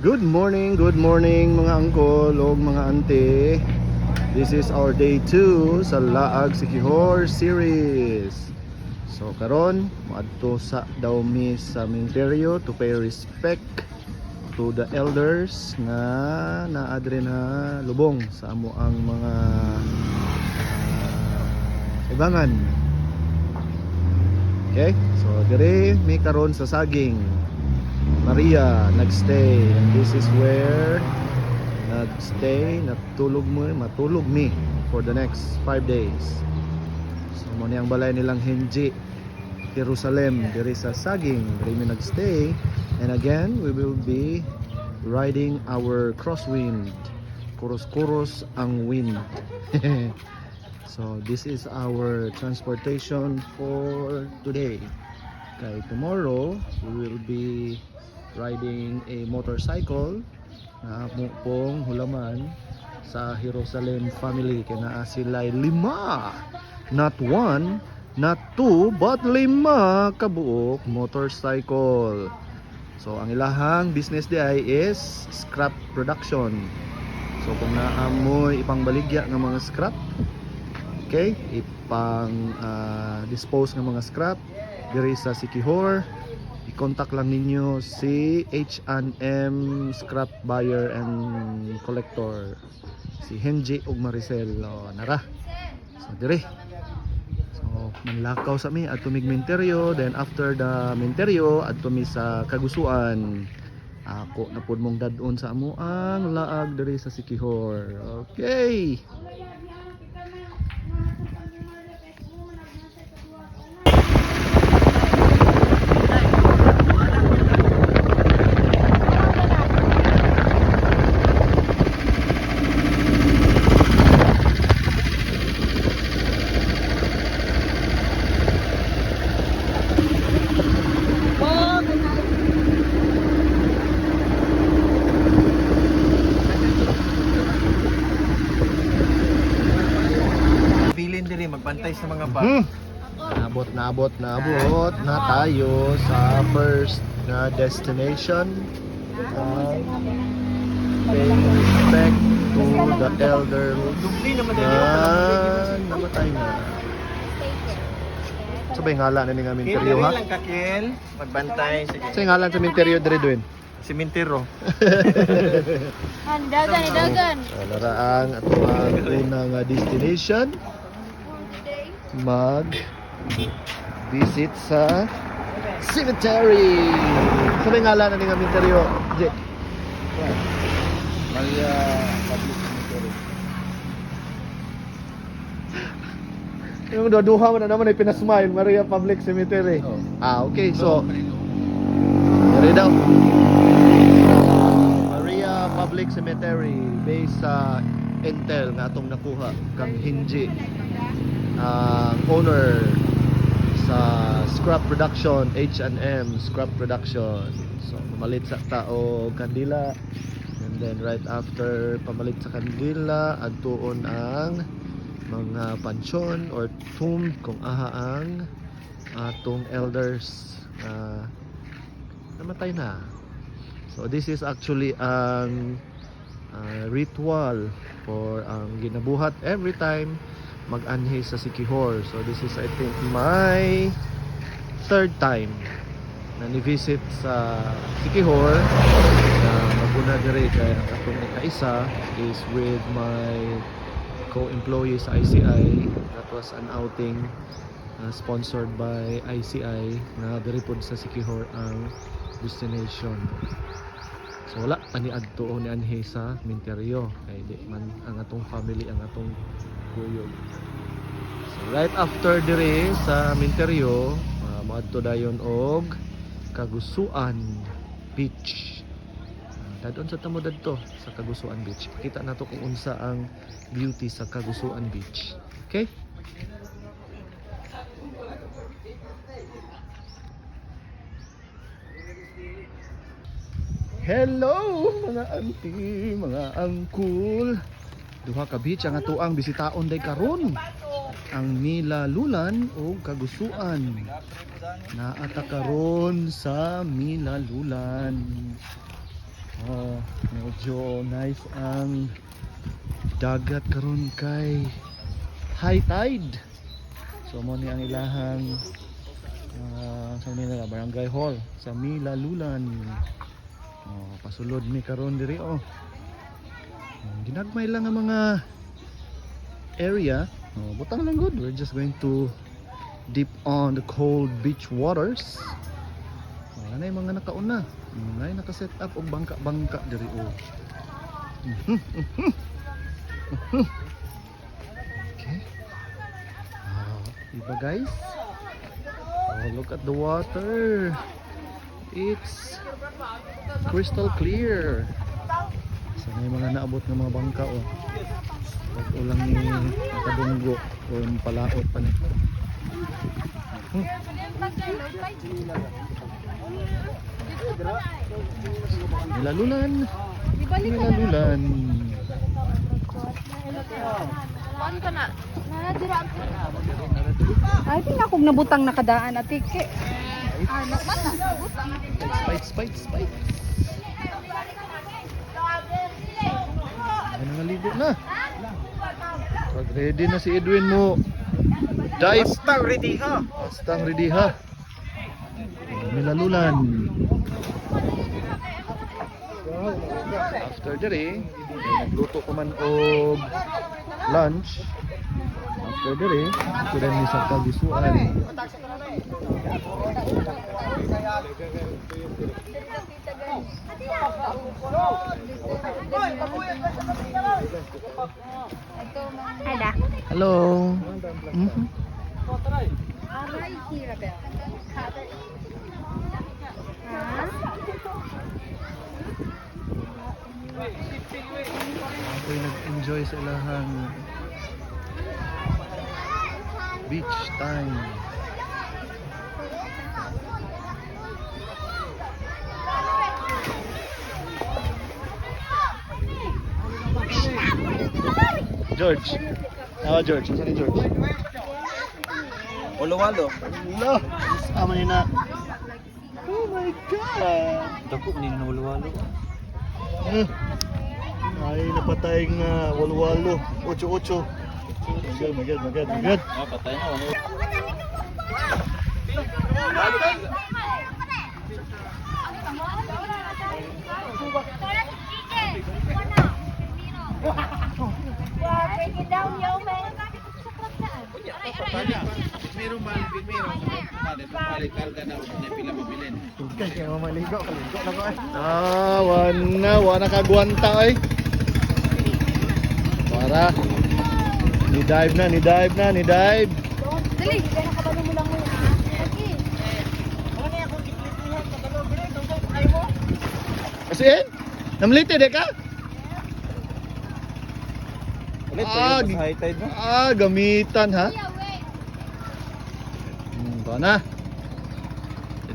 Good morning mga angkol o mga ante. This is our day 2 sa Laag Siquijor series. So karon moadto sa daw mi sa Minterio to pay respect to the elders na naadre na lubong sa amo ang mga ibangan. Okay? So dire mi karon sa saging Maria nagstay, and this is where nagstay, matulog mi for the next 5 days. So mo niyang balay nilang Henji Jerusalem diri sa saging, diri mi nagstay, and again we will be riding our crosswind, kuros-kuros ang wind. So this is our transportation for today. Okay, tomorrow we will be riding a motorcycle na pong hulaman sa Jerusalem family. Kaya sila 5, not 1, not 2, but 5 kabuok motorcycle. So ang ilahang business di ay is scrap production. So kung naamoy ipangbaligya ng mga scrap, okay, ipang dispose ng mga scrap diri sa Siquijor, i-contact lang ninyo si H&M Scrap Buyer and Collector, si Henji ug Maricel. Nara, so dire, so manlakaw sa mi adto mig Minterio, then after the Minterio adto mi sa Kagusuan. Ako na pud mong dadon sa amo ang laag diri sa Siquijor. Okay. Magbantay sa mga bag. Naabot na tayo sa first na destination. Pay respect to the elder na namatay na. Sabay ngalan na ni nga Minterio, ha? Lang kakil, magbantay. Sige. Sa ngalan sa Minterio dire doon. Simentero. Dagan. Naraang atong unang destination. Mag-visit sa cemetery. Sabay ngalan na ni nga Minterio, J. Maria Public Cemetery. Yung duha mo na naman ay pinasmile, Maria Public Cemetery. Okay, so dire daw Maria Public Cemetery based sa intel nga atong nakuha kang Hinji, owner sa scrap production, H&M Scrap Production. So pamalit sa tao kandila, and then right after pamalit sa kandila adtuon ang mga pansyon or tomb kung aha ang atong elders namatay na. So this is actually ang ritual for ang ginabuhat every time mag-anhi sa Siquijor. So this is, I think, my 3rd time na ni-visit sa Siquijor. Na maguna dire kay ang atong ikaisa is with my co-employee sa ICI. That was an outing sponsored by ICI na dire pod sa Siquijor ang destination. So wala pa ni adto ni anhi sa Minterio kay di man ang atong family ang atong kuyog. So right after dire sa Minterio, maadto dayon og Kagusuan Beach. Dadon sa tamo dadto sa Kagusuan Beach. Kita nato kung unsa ang beauty sa Kagusuan Beach. Okay? Hello mga auntie, mga uncle. Duha ka beach ang atuang bisitaon day karon. Ang Milalulan o Kagusuan. Naata karon sa Milalulan. Oh, medyo nice ang dagat karon kay high tide. So mo ni ang ilahang sa nila barangay hall sa Milalulan. Oh, pasulod mi karon diri oh. Ginagmay lang ang mga area. Oh, butang lang good. We're just going to dip on the cold beach waters. Wala na yung mga nakauna. Wala yung nakaset up og bangka-bangka diri oh. Okay. Diba guys? Oh, look at the water. It's crystal clear. Sana yung mga naabot ng mga bangka oh. Huwag ulang ni nakadunggo o palaot pa nito. Milalulan. Milalulan. Kuan ka na. Ay, di na kog nabutang nakadaan at tike. Ah, nakmata. Spikes. Ano naligo na? Pag ready na si Edwin mo. Dive. Basta ready ha. Bastang ready ha. Milalulan. After dere, nagluto ko man og lunch. After dere, sudah ni sa kagisuan. Ada. Hello. Aray, hira ba? Ha? Ako'y nag-enjoy sa ilahang beach time. George. George. Saan ni George? Walo-walo. Hello. Sama ni na. Oh my God. Dako ni na walo-walo. Ay, napatay nga walo-walo. 8-8. Magad. Ah, patay na walo. Break it down, yo, man. Kaya mamaligo. Kaligo na ko eh. Wala kagwanta eh. Para. Ni-dive na. Dali, kaya nakabalo mo lang mo. Okay. Kasi eh? Namlite de ka? Ulit Ah, tayo sa high tide no. Gamitan ha? Ba na?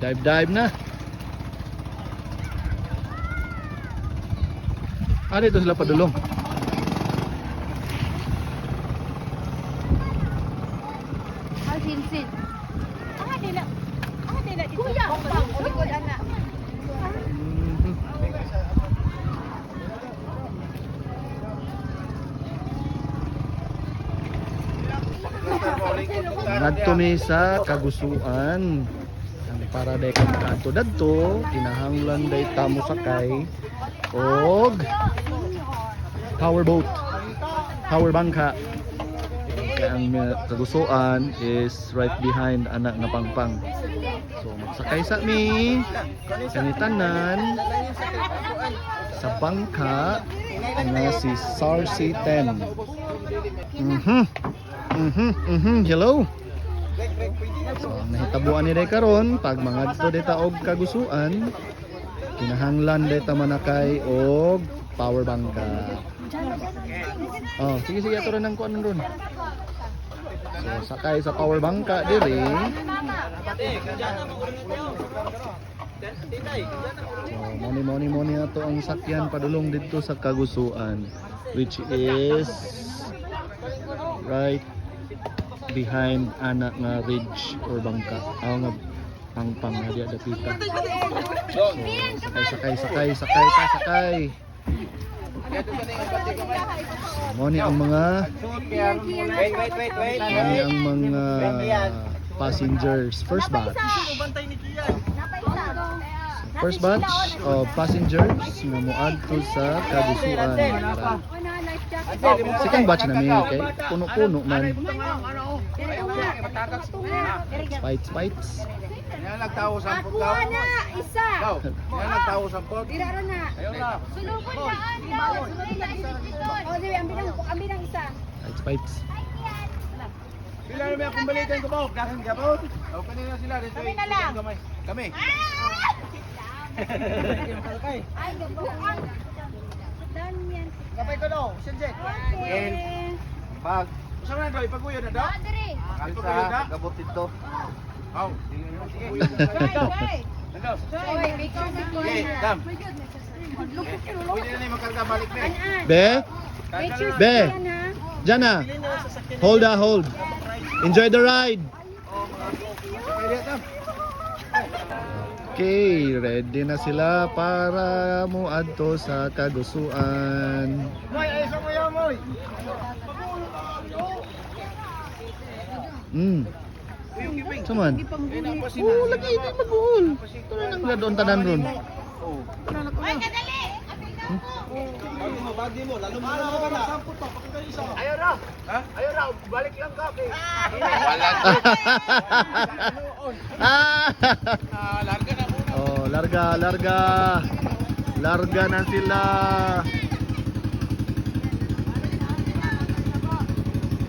Dive na. Dito sila padulong. Sin. Dila dito. Kuya, likod ana. Ngadto mi sa kagusuan. Ang para day ka kadto dadto, kinahanglan day tamo sakay og powerboat. Power bangka. Kaya ang kagusuan is right behind anak nga pangpang. So magsakay sa mi kanitanan sa bangka nga si Sarsi 10. Hello. So ang nahitabuan ni day karon pag mangadto dita og kagusuan, kinahanglan dita manakay og power bangka. Oh, sige ato ron ang kuan ron. So sakay sa power bangka diri. So money ato ang sakyan padulong dito sa kagusuan, which is right behind anak nga ridge or bangka. Nga pang na dia dapita. Sakay. Mo ni ang mga passengers. First batch of passengers nga moadto sa Kagusuan. Second batch na mi kay puno-puno man. Spites. Yan nagtawo sa Ako na, isa. Yan nagtawo sa pot. Tira na. Ayaw na. Sulubon daan. O, di, ambil ang isa. Spites. Sila naman akong balikan ko po. Dahan ka po. O, kanina sila. Kami na lang. Kami. Ay, gabuan. Dan yan. Kapay ko daw. Sinjek. Okay. Pag. Saan na daw? Ipaguyod na daw? Dere. Ipaguyod na? Gabot ito. Aw. Sige. Try. Nagaw. Oy, because of Sige, dam. Pwede na yung magkarga balik na. An-an. Be, Pictures Be. yan, ha? Jana. Hold. Enjoy the ride. Pwede dam. Okay, ready na sila para muadto sa Kagusuan. Moy, ayos mo yan, Moy. Yung giping. Saman. Oh, lagi ini magbuhol. Ito na nang doon tanan ron. Ay, kadali. Bagi mo, lalo mo na ba? Sampot pa, pakita isa. Ayaw na. Ha? Ayaw na, balik lang ka. Larga na muna. Oh, larga na sila.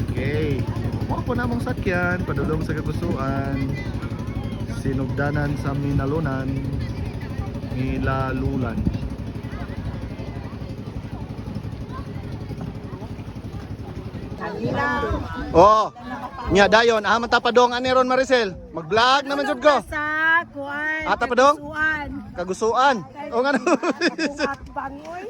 Okay. Mo po namang sakyan padulong sa Kagusuan. Sinugdanan sa Minalunan, Milalulan. Oh, nya dayon, man tapadong ani ron Maricel. Mag-vlog naman jud ko. Sa kuan. Ata pa dong? Kuan. Kagusuan. O nga no. Bangoy.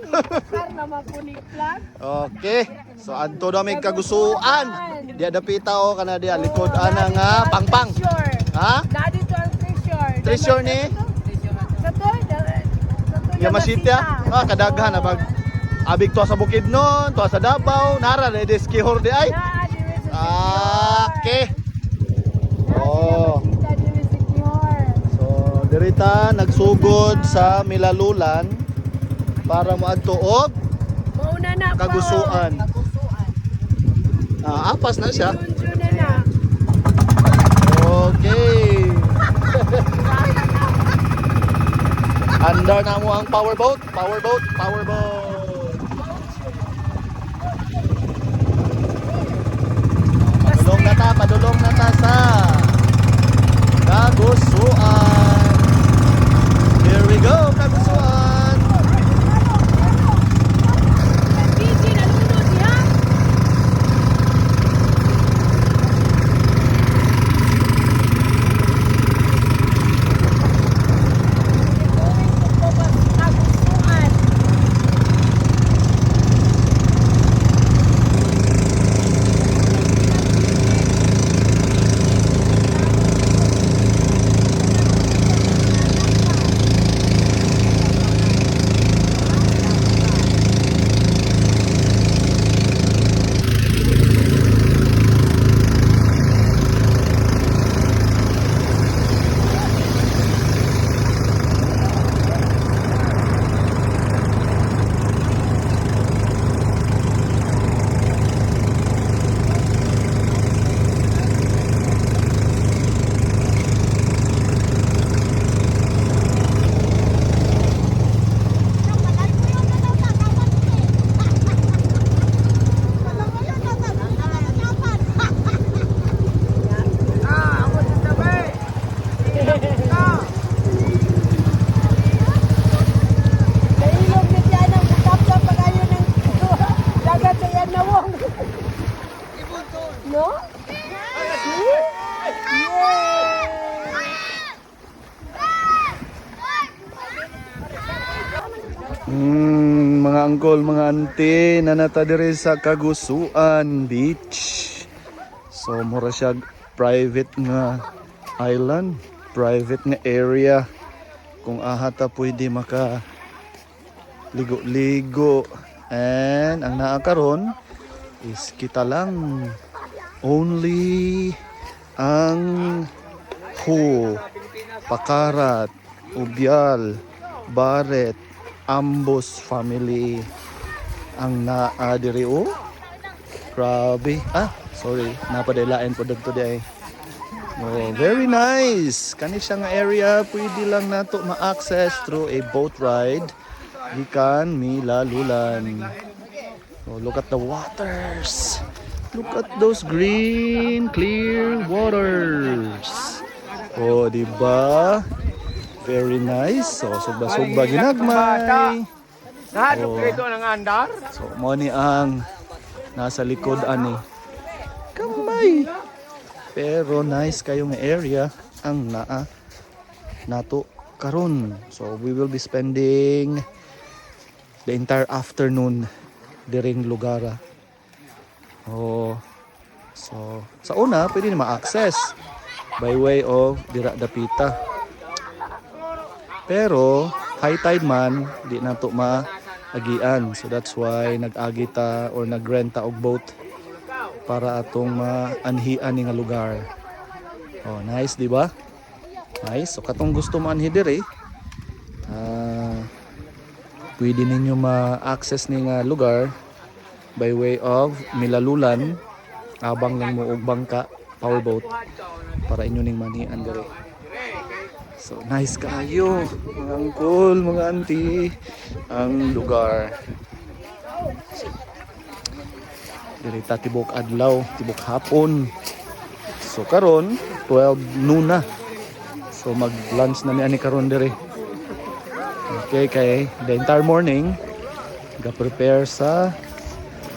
Kar na mapunik-plug. Okay. So adto daw may Kagusuan. Dia dapita o kana dia likod ana nga pangpang. Sure. Ha? Dadi to ang treasure. Treasure ni Sa to. Yamasita. Ah, kadaghan abag. Abig to sa Bukidnon, to sa Davao, nara na diskihor di ay. Okay. Oh. So, dirita nagsugod sa Milalulan para moadto og Mauna na pa. Kagusuan. Apas na siya. Junjun na na. Okay. Andar na mo ang powerboat. Padulong na ta sa Kagusuan. Here we go, Kagusuan. DJ nalunod niya. Kagusuan. Nailog na siya ng butapsa pa kayo ng dagat sa yan na wong. No? Mga uncle, mga auntie na nata diri sa Kagusuan Beach. So mura siya private nga island. private nga area kung ahata pwede maka ligo-ligo. And ang naa karon is kita lang only ang Ho, Pakarat, Ubyal, Baret, Ambos family ang naa diri. Oh, grabe. Sorry, napadalain po dagto di ay. Oh, very nice. Kani siya nga area pwede lang nato ma-access through a boat ride gikan Milalulan. Oh, look at the waters. Look at those green, clear waters. Oh, di ba? Very nice. So, sugba-sugba ginagmay. Nahanap Oh. dito ng andar. So, mo ni ang nasa likod ani. Kamay. Pero nice kayong area ang naa nato karon. So, we will be spending the entire afternoon diring Lugara. Oh. So, sa una pwede na ma-access by way of Dira Dapita. Pero high tide man di na to maagian. So that's why nag-agi ta or nagrenta og boat para atong maanhian ni nga lugar. Oh, nice di ba? Nice. So katong gusto maanhi diri, pwede ninyo ma-access ni nga lugar by way of Milalulan, abang lang mo og bangka, powerboat para inyo ning manian diri. So nice kayo, mga uncle, mga auntie, ang lugar. Diri ta tibok adlaw, tibok hapon. So karon 12 noon na. So mag-lunch na mi ani karon diri. Okay, kay the entire morning ga-prepare sa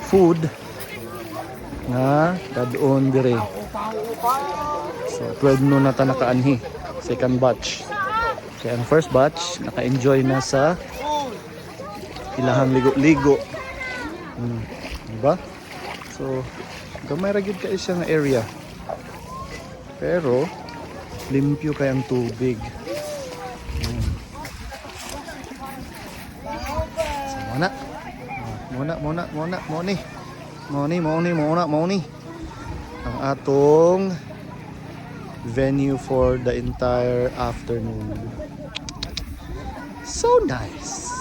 food nga dadon dire. So 12 noon na ta nakaanhi. Second batch. Kaya ang first batch naka-enjoy na sa ilahang ligo-ligo. Diba? So gamay ra gyud kay siya nga area. Pero limpyo kay ang tubig. Muna. Ang atong venue for the entire afternoon. So nice.